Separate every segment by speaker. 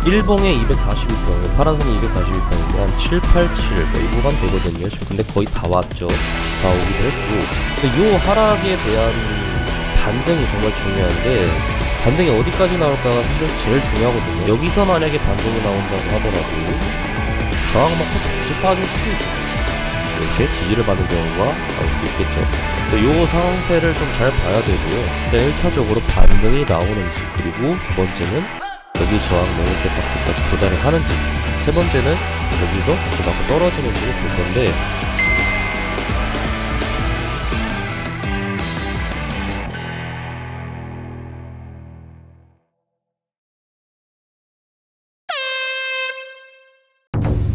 Speaker 1: 일봉에 242평, 파란선이 242평인데 한 7, 8, 7, 이 구간 되거든요. 지금 근데 거의 다 왔죠. 다 오기도 했고. 근데 요 하락에 대한 반등이 정말 중요한데, 반등이 어디까지 나올까가 사실 제일 중요하거든요. 여기서 만약에 반등이 나온다고 하더라도 저항만 같이 빠질 수도 있어요. 이렇게 지지를 받는 경우가 나올 수도 있겠죠. 그래서 요 상태를 좀 잘 봐야 되고요. 일단 1차적으로 반등이 나오는지, 그리고 두 번째는 여기 저항 매물대 박스까지 도달을 하는지, 세 번째는 여기서 다시 맞고 떨어지는지를 볼 건데,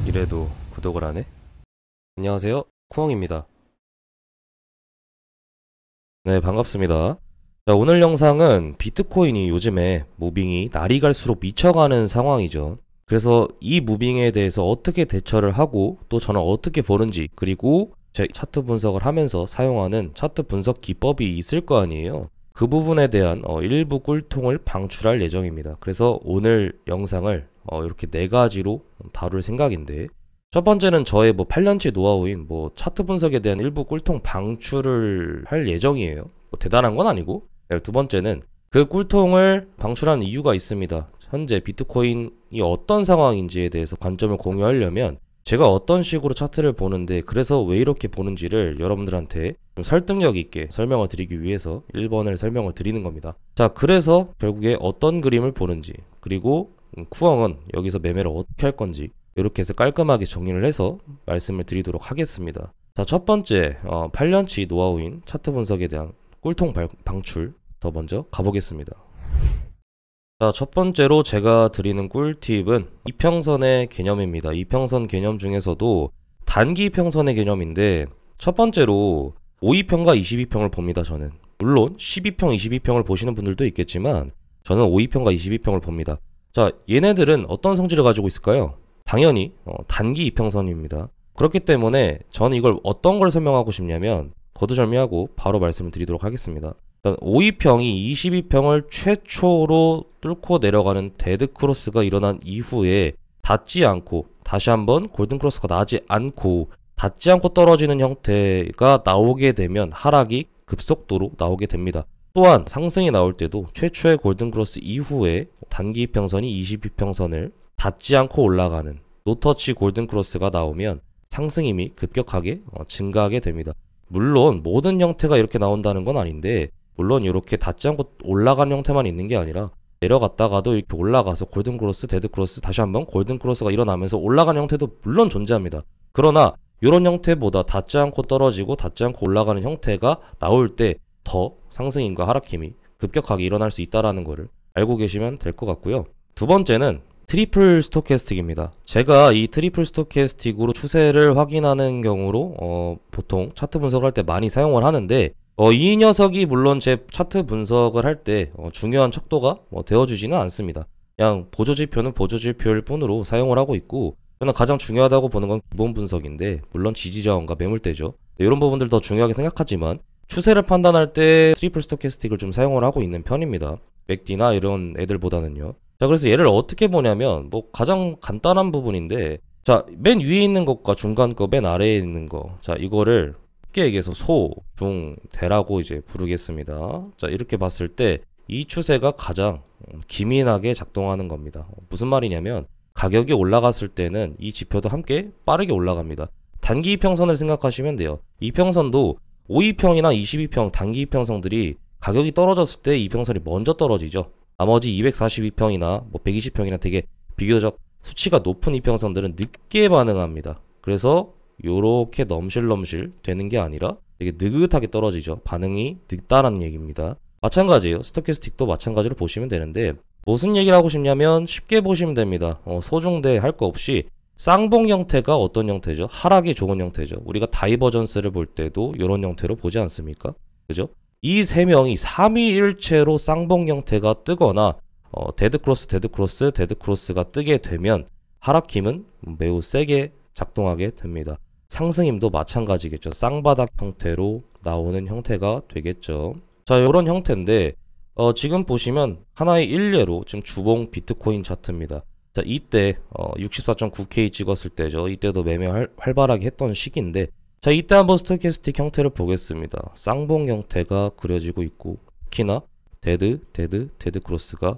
Speaker 1: 이래도 구독을 안 해? 안녕하세요, 쿠엉입니다. 네, 반갑습니다. 자, 오늘 영상은 비트코인이 요즘에 무빙이 날이 갈수록 미쳐가는 상황이죠. 그래서 이 무빙에 대해서 어떻게 대처를 하고 또 저는 어떻게 보는지, 그리고 제 차트 분석을 하면서 사용하는 차트 분석 기법이 있을 거 아니에요. 그 부분에 대한 일부 꿀통을 방출할 예정입니다. 그래서 오늘 영상을 이렇게 4가지로 다룰 생각인데, 첫 번째는 저의 8년치 노하우인 차트 분석에 대한 일부 꿀통 방출을 할 예정이에요. 대단한 건 아니고. 두 번째는 그 꿀통을 방출하는 이유가 있습니다. 현재 비트코인이 어떤 상황인지에 대해서 관점을 공유하려면 제가 어떤 식으로 차트를 보는데, 그래서 왜 이렇게 보는지를 여러분들한테 좀 설득력 있게 설명을 드리기 위해서 1번을 설명을 드리는 겁니다. 자, 그래서 결국에 어떤 그림을 보는지, 그리고 쿠엉은 여기서 매매를 어떻게 할 건지, 이렇게 해서 깔끔하게 정리를 해서 말씀을 드리도록 하겠습니다. 자, 첫 번째 8년치 노하우인 차트 분석에 대한 꿀통 방출 더 먼저 가보겠습니다. 자, 첫 번째로 제가 드리는 꿀팁은 이평선의 개념입니다. 이평선 개념 중에서도 단기 이평선의 개념인데, 첫 번째로 5이평과 22평을 봅니다. 저는 물론 12평, 22평을 보시는 분들도 있겠지만 저는 5이평과 22평을 봅니다. 자, 얘네들은 어떤 성질을 가지고 있을까요? 당연히 단기 이평선입니다. 그렇기 때문에 저는 이걸 어떤 걸 설명하고 싶냐면, 거두절미하고 바로 말씀을 드리도록 하겠습니다. 5이평이 22평을 최초로 뚫고 내려가는 데드크로스가 일어난 이후에 닿지 않고, 다시 한번 골든크로스가 나지 않고 닿지 않고 떨어지는 형태가 나오게 되면 하락이 급속도로 나오게 됩니다. 또한 상승이 나올 때도 최초의 골든크로스 이후에 단기 이평선이 22평선을 닿지 않고 올라가는 노터치 골든크로스가 나오면 상승임이 급격하게 증가하게 됩니다. 물론 모든 형태가 이렇게 나온다는 건 아닌데, 물론 이렇게 닿지 않고 올라가는 형태만 있는 게 아니라 내려갔다가도 이렇게 올라가서 골든크로스, 데드크로스, 다시 한번 골든크로스가 일어나면서 올라가는 형태도 물론 존재합니다. 그러나 이런 형태보다 닿지 않고 떨어지고 닿지 않고 올라가는 형태가 나올 때 더 상승임과 하락힘이 급격하게 일어날 수 있다는 것을 알고 계시면 될 것 같고요. 두 번째는 트리플 스토캐스틱입니다. 제가 이 트리플 스토캐스틱으로 추세를 확인하는 경우로 보통 차트 분석을 할 때 많이 사용을 하는데, 이 녀석이 물론 제 차트 분석을 할 때 중요한 척도가 되어주지는 않습니다. 그냥 보조지표는 보조지표일 뿐으로 사용을 하고 있고, 저는 가장 중요하다고 보는 건 기본 분석인데, 물론 지지저항과 매물대죠. 이런 부분들 더 중요하게 생각하지만 추세를 판단할 때 트리플 스토캐스틱을 좀 사용을 하고 있는 편입니다. 맥디나 이런 애들보다는요. 자, 그래서 얘를 어떻게 보냐면 가장 간단한 부분인데, 자, 맨 위에 있는 것과 중간 거, 맨 아래에 있는 거, 자, 이거를 쉽게 얘기해서 소, 중, 대라고 이제 부르겠습니다. 자, 이렇게 봤을 때 이 추세가 가장 기민하게 작동하는 겁니다. 무슨 말이냐면, 가격이 올라갔을 때는 이 지표도 함께 빠르게 올라갑니다. 단기 이평선을 생각하시면 돼요. 이평선도 5이평이나 22평 단기 이평선들이 가격이 떨어졌을 때 이평선이 먼저 떨어지죠. 나머지 242평이나 120평이나 되게 비교적 수치가 높은 이평선들은 늦게 반응합니다. 그래서 요렇게 넘실넘실 되는 게 아니라 되게 느긋하게 떨어지죠. 반응이 늦다라는 얘기입니다. 마찬가지예요. 스토캐스틱도 마찬가지로 보시면 되는데, 무슨 얘기를 하고 싶냐면 쉽게 보시면 됩니다. 소중대 할 거 없이 쌍봉 형태가 어떤 형태죠? 하락이 좋은 형태죠. 우리가 다이버전스를 볼 때도 이런 형태로 보지 않습니까? 그죠? 이 세 명이 3위일체로 쌍봉 형태가 뜨거나 데드크로스가 뜨게 되면 하락힘은 매우 세게 작동하게 됩니다. 상승힘도 마찬가지겠죠. 쌍바닥 형태로 나오는 형태가 되겠죠. 자, 이런 형태인데 지금 보시면 하나의 일례로 지금 주봉 비트코인 차트입니다. 자, 자, 이때 64.9K 찍었을 때죠. 이때도 매매 활발하게 했던 시기인데, 자, 이때 한번 스토캐스틱 형태를 보겠습니다. 쌍봉 형태가 그려지고 있고, 특히나 데드 크로스가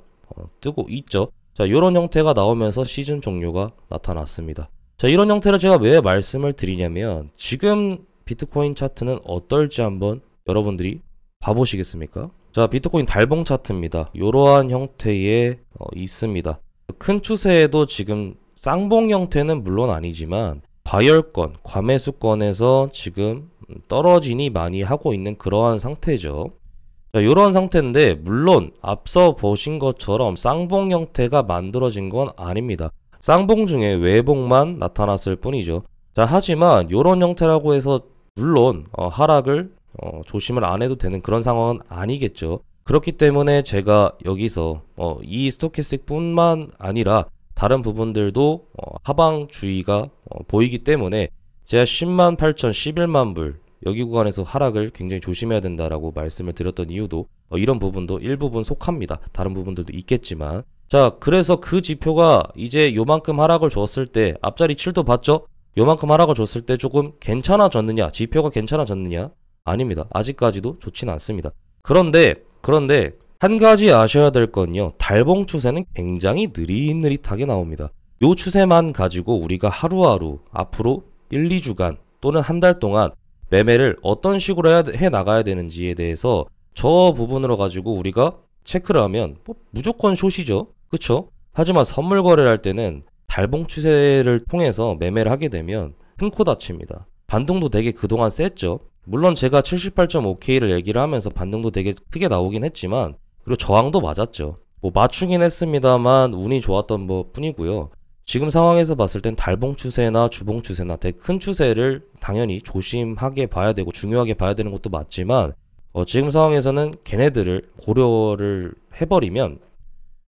Speaker 1: 뜨고 있죠. 자, 이런 형태가 나오면서 시즌 종료가 나타났습니다. 자, 이런 형태를 제가 왜 말씀을 드리냐면, 지금 비트코인 차트는 어떨지 한번 여러분들이 봐보시겠습니까? 자, 비트코인 달봉 차트입니다. 이러한 형태에 있습니다. 큰 추세에도 지금 쌍봉 형태는 물론 아니지만 과열권, 과매수권에서 지금 떨어지니 많이 하고 있는 그러한 상태죠. 자, 이런 상태인데 물론 앞서 보신 것처럼 쌍봉 형태가 만들어진 건 아닙니다. 쌍봉 중에 외봉만 나타났을 뿐이죠. 자, 하지만 이런 형태라고 해서 물론 하락을 조심을 안 해도 되는 그런 상황은 아니겠죠. 그렇기 때문에 제가 여기서 이 스토캐스틱 뿐만 아니라 다른 부분들도 하방 주의가 보이기 때문에 제가 10만 8천 11만 불 여기 구간에서 하락을 굉장히 조심해야 된다라고 말씀을 드렸던 이유도 이런 부분도 일부분 속합니다. 다른 부분들도 있겠지만, 자, 그래서 그 지표가 이제 요만큼 하락을 줬을 때 앞자리 7도 봤죠? 요만큼 하락을 줬을 때 조금 괜찮아졌느냐, 지표가 괜찮아졌느냐? 아닙니다. 아직까지도 좋진 않습니다. 그런데 한 가지 아셔야 될 건요, 달봉 추세는 굉장히 느릿느릿하게 나옵니다. 요 추세만 가지고 우리가 하루하루 앞으로 1, 2주간 또는 한 달 동안 매매를 어떤 식으로 해 나가야 되는지에 대해서 저 부분으로 가지고 우리가 체크를 하면 무조건 숏이죠. 그쵸? 하지만 선물 거래를 할 때는 달봉 추세를 통해서 매매를 하게 되면 큰 코 다칩니다. 반등도 되게 그동안 셌죠. 물론 제가 78.5K를 얘기를 하면서 반등도 되게 크게 나오긴 했지만, 그리고 저항도 맞았죠. 맞추긴 했습니다만 운이 좋았던 것 뿐이고요. 지금 상황에서 봤을 땐 달봉 추세나 주봉 추세나 되게 큰 추세를 당연히 조심하게 봐야 되고 중요하게 봐야 되는 것도 맞지만, 지금 상황에서는 걔네들을 고려를 해버리면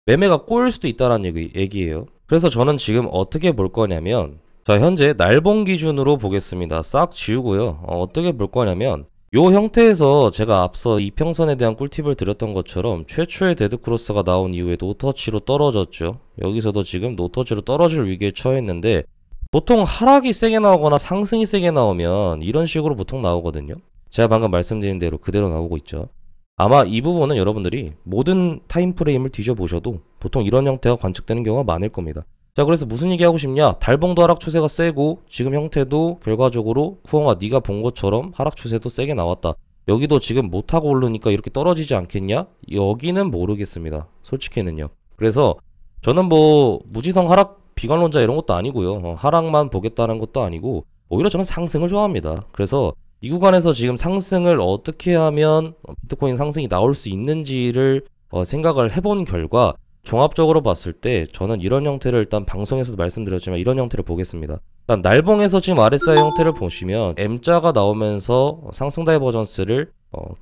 Speaker 1: 매매가 꼬일 수도 있다는 얘기예요. 그래서 저는 지금 어떻게 볼 거냐면, 자, 현재 날봉 기준으로 보겠습니다. 싹 지우고요. 어떻게 볼 거냐면, 요 형태에서 제가 앞서 이평선에 대한 꿀팁을 드렸던 것처럼 최초의 데드크로스가 나온 이후에 노터치로 떨어졌죠. 여기서도 지금 노터치로 떨어질 위기에 처했는데, 보통 하락이 세게 나오거나 상승이 세게 나오면 이런 식으로 보통 나오거든요. 제가 방금 말씀드린 대로 그대로 나오고 있죠. 아마 이 부분은 여러분들이 모든 타임프레임을 뒤져보셔도 보통 이런 형태가 관측되는 경우가 많을 겁니다. 자, 그래서 무슨 얘기하고 싶냐? 달봉도 하락 추세가 세고 지금 형태도 결과적으로 후엉아 네가 본 것처럼 하락 추세도 세게 나왔다. 여기도 지금 못하고 오르니까 이렇게 떨어지지 않겠냐? 여기는 모르겠습니다. 솔직히는요. 그래서 저는 무지성 하락 비관론자 이런 것도 아니고요. 하락만 보겠다는 것도 아니고 오히려 저는 상승을 좋아합니다. 그래서 이 구간에서 지금 상승을 어떻게 하면 비트코인 상승이 나올 수 있는지를 생각을 해본 결과 종합적으로 봤을 때 저는 이런 형태를 일단 방송에서도 말씀드렸지만 이런 형태를 보겠습니다. 일단 날봉에서 지금 RSI 형태를 보시면 M자가 나오면서 상승 다이버전스를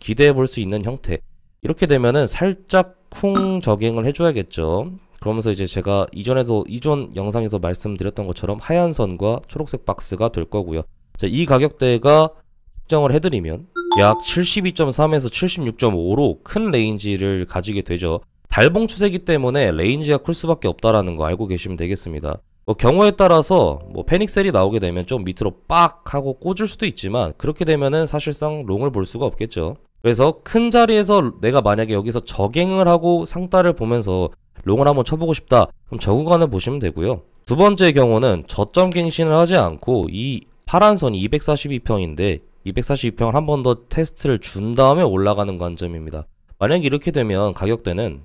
Speaker 1: 기대해 볼 수 있는 형태. 이렇게 되면은 살짝 쿵 저갱을 해줘야겠죠. 그러면서 이제 제가 이전 영상에서 말씀드렸던 것처럼 하얀 선과 초록색 박스가 될 거고요. 자, 이 가격대가 측정을 해드리면 약 72.3에서 76.5로 큰 레인지를 가지게 되죠. 달봉 추세이기 때문에 레인지가 클 수밖에 없다라는 거 알고 계시면 되겠습니다. 경우에 따라서 패닉셀이 나오게 되면 좀 밑으로 빡 하고 꽂을 수도 있지만 그렇게 되면은 사실상 롱을 볼 수가 없겠죠. 그래서 큰 자리에서 내가 만약에 여기서 저갱을 하고 상따를 보면서 롱을 한번 쳐보고 싶다, 그럼 저 구간을 보시면 되고요. 두 번째 경우는 저점 갱신을 하지 않고 이 파란 선이 242평인데 242평을 한 번 더 테스트를 준 다음에 올라가는 관점입니다. 만약에 이렇게 되면 가격대는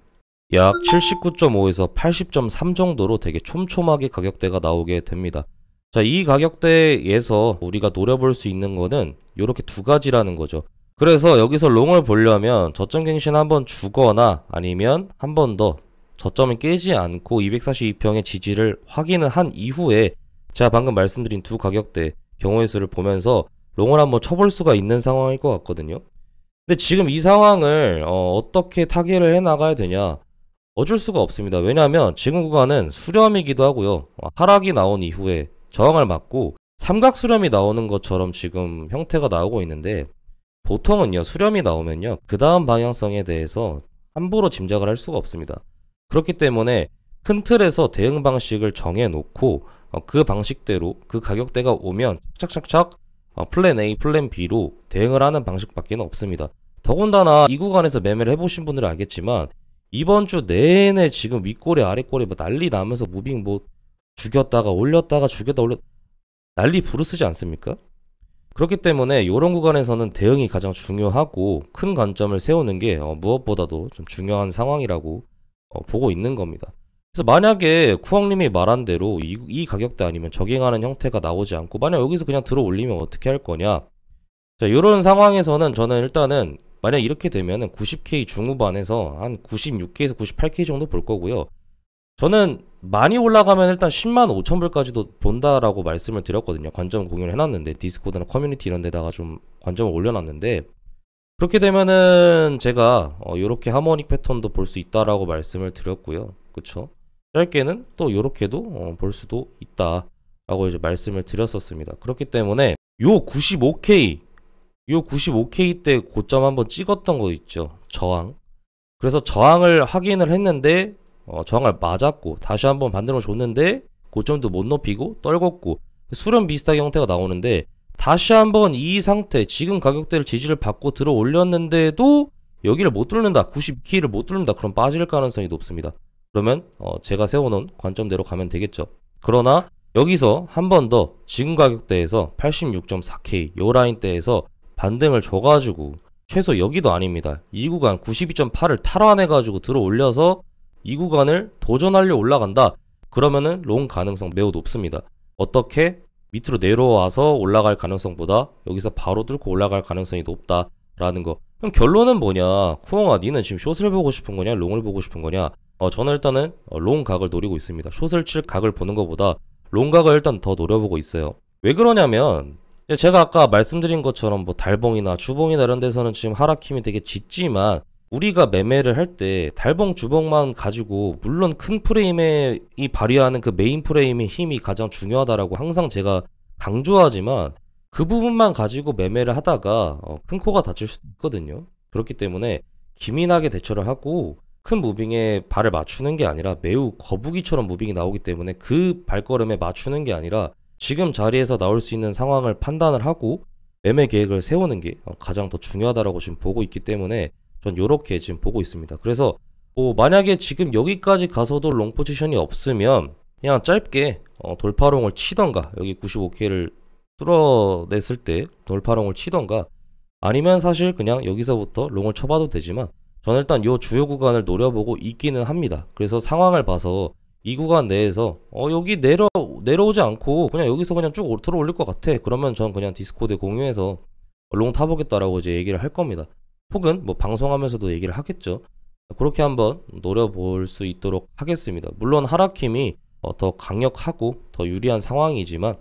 Speaker 1: 약 79.5에서 80.3 정도로 되게 촘촘하게 가격대가 나오게 됩니다. 자, 이 가격대에서 우리가 노려볼 수 있는 거는 이렇게 두 가지라는 거죠. 그래서 여기서 롱을 보려면 저점 갱신 한번 주거나 아니면 한 번 더 저점이 깨지 않고 242평의 지지를 확인을 한 이후에 제가 방금 말씀드린 두 가격대 경우의 수를 보면서 롱을 한번 쳐볼 수가 있는 상황일 것 같거든요. 근데 지금 이 상황을 어떻게 타개를 해 나가야 되냐? 어쩔 수가 없습니다. 왜냐하면 지금 구간은 수렴이기도 하고요. 하락이 나온 이후에 저항을 맞고 삼각 수렴이 나오는 것처럼 지금 형태가 나오고 있는데, 보통은요 수렴이 나오면요 그 다음 방향성에 대해서 함부로 짐작을 할 수가 없습니다. 그렇기 때문에 큰 틀에서 대응 방식을 정해놓고 그 방식대로 그 가격대가 오면 착착착착 플랜 A, 플랜 B로 대응을 하는 방식밖에 없습니다. 더군다나 이 구간에서 매매를 해보신 분들은 알겠지만 이번 주 내내 지금 윗꼬리 아랫꼬리 뭐 난리 나면서 무빙 뭐 죽였다가 올렸다가 죽였다 올렸 난리 부르스지 않습니까? 그렇기 때문에 이런 구간에서는 대응이 가장 중요하고 큰 관점을 세우는 게 무엇보다도 좀 중요한 상황이라고 보고 있는 겁니다. 그래서 만약에 쿠엉님이 말한 대로 이 가격대 아니면 저갱하는 형태가 나오지 않고 만약 여기서 그냥 들어 올리면 어떻게 할 거냐. 자, 이런 상황에서는 저는 일단은 만약 이렇게 되면은 90K 중후반에서 한 96K에서 98K 정도 볼 거고요. 저는 많이 올라가면 일단 10만 5천 불까지도 본다라고 말씀을 드렸거든요. 관점 공유를 해놨는데 디스코드나 커뮤니티 이런 데다가 좀 관점을 올려놨는데 그렇게 되면은 제가 요렇게 하모닉 패턴도 볼 수 있다라고 말씀을 드렸고요. 그쵸? 짧게는 또 요렇게도 볼 수도 있다라고 이제 말씀을 드렸었습니다. 그렇기 때문에 요 95K 때 고점 한번 찍었던 거 있죠. 저항. 그래서 저항을 확인을 했는데 저항을 맞았고 다시 한번 반등을 줬는데 고점도 못 높이고 떨궜고 수렴 비슷하게 형태가 나오는데 다시 한번 이 상태 지금 가격대를 지지를 받고 들어 올렸는데도 여기를 못 뚫는다. 92K를 못 뚫는다. 그럼 빠질 가능성이 높습니다. 그러면 제가 세워놓은 관점대로 가면 되겠죠. 그러나 여기서 한 번 더 지금 가격대에서 86.4K 요 라인대에서 반등을 줘가지고 최소 여기도 아닙니다. 이 구간 92.8을 탈환해가지고 들어 올려서 이 구간을 도전하려 올라간다. 그러면은 롱 가능성 매우 높습니다. 어떻게? 밑으로 내려와서 올라갈 가능성보다 여기서 바로 뚫고 올라갈 가능성이 높다라는 거. 그럼 결론은 뭐냐? 쿠엉아, 니는 지금 숏을 보고 싶은 거냐? 롱을 보고 싶은 거냐? 저는 일단은 롱 각을 노리고 있습니다. 숏을 칠 각을 보는 것보다 롱 각을 일단 더 노려보고 있어요. 왜 그러냐면 제가 아까 말씀드린 것처럼 뭐 달봉이나 주봉이나 이런 데서는 지금 하락 힘이 되게 짙지만 우리가 매매를 할 때 달봉 주봉만 가지고 물론 큰 프레임에 이 발휘하는 그 메인 프레임의 힘이 가장 중요하다라고 항상 제가 강조하지만 그 부분만 가지고 매매를 하다가 큰 코가 다칠 수도 있거든요. 그렇기 때문에 기민하게 대처를 하고 큰 무빙에 발을 맞추는 게 아니라 매우 거북이처럼 무빙이 나오기 때문에 그 발걸음에 맞추는 게 아니라 지금 자리에서 나올 수 있는 상황을 판단을 하고 매매 계획을 세우는 게 가장 더 중요하다라고 지금 보고 있기 때문에 전 요렇게 지금 보고 있습니다. 그래서 뭐 만약에 지금 여기까지 가서도 롱 포지션이 없으면 그냥 짧게 돌파롱을 치던가 여기 95K를 뚫어냈을 때 돌파롱을 치던가 아니면 사실 그냥 여기서부터 롱을 쳐봐도 되지만 저는 일단 요 주요 구간을 노려보고 있기는 합니다. 그래서 상황을 봐서 이 구간 내에서 여기 내려오지 않고 그냥 여기서 그냥 쭉 들어 올릴 것 같아. 그러면 전 그냥 디스코드에 공유해서 롱 타보겠다라고 이제 얘기를 할 겁니다. 혹은 뭐 방송하면서도 얘기를 하겠죠. 그렇게 한번 노려볼 수 있도록 하겠습니다. 물론 하락힘이 더 강력하고 더 유리한 상황이지만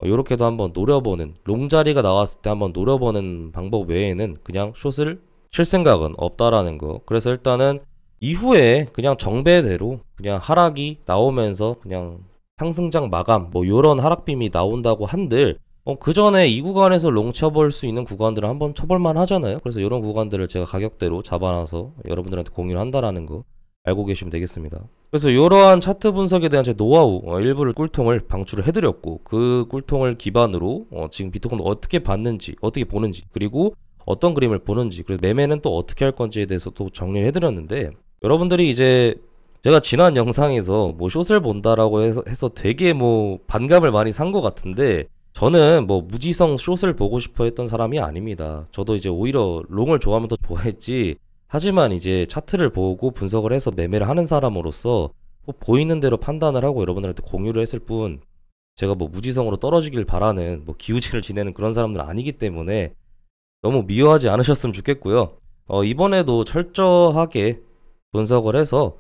Speaker 1: 이렇게도 한번 노려보는 롱 자리가 나왔을 때 한번 노려보는 방법 외에는 그냥 숏을 칠 생각은 없다라는 거. 그래서 일단은 이후에 그냥 정배대로 그냥 하락이 나오면서 그냥 상승장 마감 뭐 요런 하락빔이 나온다고 한들 그 전에 이 구간에서 롱 쳐볼 수 있는 구간들을 한번 쳐볼만 하잖아요. 그래서 이런 구간들을 제가 가격대로 잡아놔서 여러분들한테 공유를 한다라는 거 알고 계시면 되겠습니다. 그래서 이러한 차트 분석에 대한 제 노하우 일부를 꿀통을 방출을 해드렸고 그 꿀통을 기반으로 지금 비트코인 어떻게 봤는지 어떻게 보는지 그리고 어떤 그림을 보는지 그리고 매매는 또 어떻게 할 건지에 대해서 또 정리를 해드렸는데 여러분들이 이제 제가 지난 영상에서 뭐 숏을 본다라고 해서 되게 뭐 반감을 많이 산 것 같은데 저는 뭐 무지성 숏을 보고 싶어 했던 사람이 아닙니다. 저도 이제 오히려 롱을 좋아하면 더 좋아했지. 하지만 이제 차트를 보고 분석을 해서 매매를 하는 사람으로서 뭐 보이는 대로 판단을 하고 여러분들한테 공유를 했을 뿐 제가 뭐 무지성으로 떨어지길 바라는 뭐 기우제를 지내는 그런 사람들은 아니기 때문에 너무 미워하지 않으셨으면 좋겠고요. 이번에도 철저하게 분석을 해서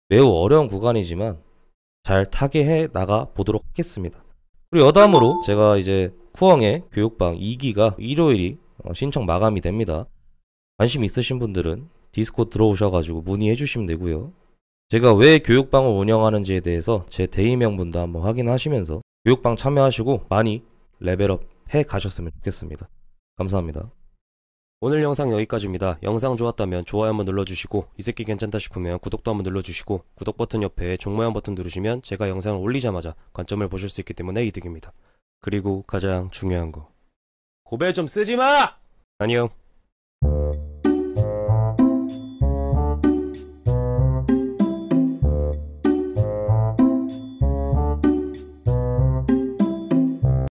Speaker 1: 매우 어려운 구간이지만 잘 타게 해 나가 보도록 하겠습니다. 그리고 여담으로 제가 이제 쿠엉의 교육방 2기가 일요일이 신청 마감이 됩니다. 관심 있으신 분들은 디스코드 들어오셔가지고 문의해 주시면 되고요. 제가 왜 교육방을 운영하는지에 대해서 제 대의명분도 한번 확인하시면서 교육방 참여하시고 많이 레벨업 해 가셨으면 좋겠습니다. 감사합니다. 오늘 영상 여기까지입니다. 영상 좋았다면 좋아요 한번 눌러주시고 이 새끼 괜찮다 싶으면 구독도 한번 눌러주시고 구독 버튼 옆에 종 모양 버튼 누르시면 제가 영상을 올리자마자 관점을 보실 수 있기 때문에 이득입니다. 그리고 가장 중요한 거 고배 좀 쓰지마! 안녕.